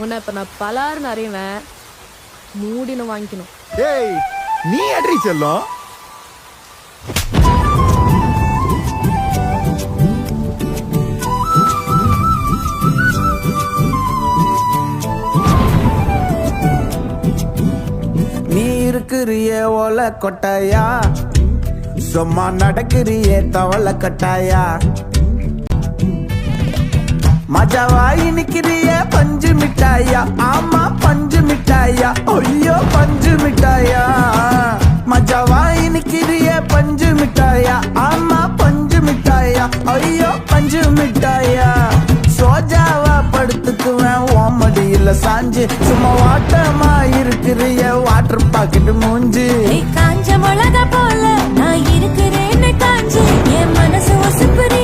உன்னை இப்ப நான் பலாருன்னு அறிவேன், மூடினு வாங்கிக்கணும். ஏய் நீ அட்ரி செல்லும். நீ இருக்கிறிய ஓல கொட்டாயா, சும்மா நடக்கிறிய தவள கட்டாயா, மஜாவாய் நிக்கிறிய பஞ்சு மிட்டாயா, ஆமா பஞ்சு மிட்டாயா, ஐயோ பஞ்சு மிட்டாயா, மஜாவாய் நிக்கிறிய பஞ்சு மிட்டாயா, ஆமா பஞ்சு மிட்டாயா, ஐயோ பஞ்சு மிட்டாயா, சோஜாவா படுத்துக்குவேன் ஓமடியில சாஞ்சு, சும்மா வாட்டமா இருக்கிறிய வாட்டர் பாக்கெட் மூஞ்சு, காஞ்ச மிளகா போல நான் இருக்கிறேன்னு காஞ்சு, என் மனசு ஒசுப்புறி